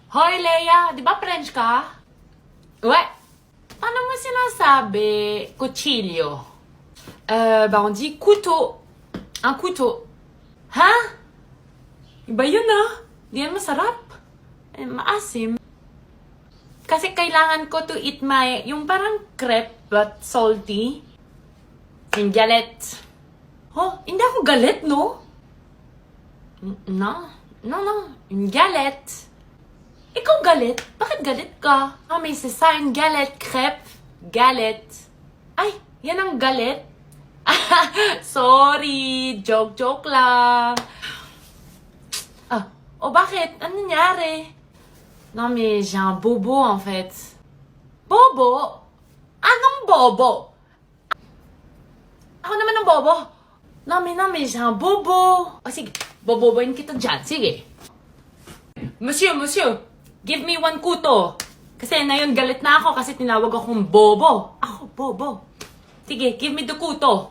Hoy, Leia, di ba French ka? Uwe, paano mo sinasabi kutsilyo? On dit couteau. Un couteau. Ha? Iba yun Di yan masarap. Maasim. Kasi kailangan ko to eat yung parang crepe but salty. Yung galette. Oh, hindi ako galit, no? No. Yung galette. Ikaw galit? Bakit galit ka? Mais c'est ça, une galette crepe. Galette. Ay, yan ang galit? Sorry, joke lang. Bakit? Ano nangyari? Non mais j'ai un bobo en fait. Bobo? Anong bobo? Ako naman ang bobo. Non mais j'ai un bobo. Sige, boboboyin kita dyan. Sige. Monsieur, give me 1 kuto. Kasi na yun, galit na ako kasi tinawag akong bobo. Ako, bobo. Sige, give me the kuto.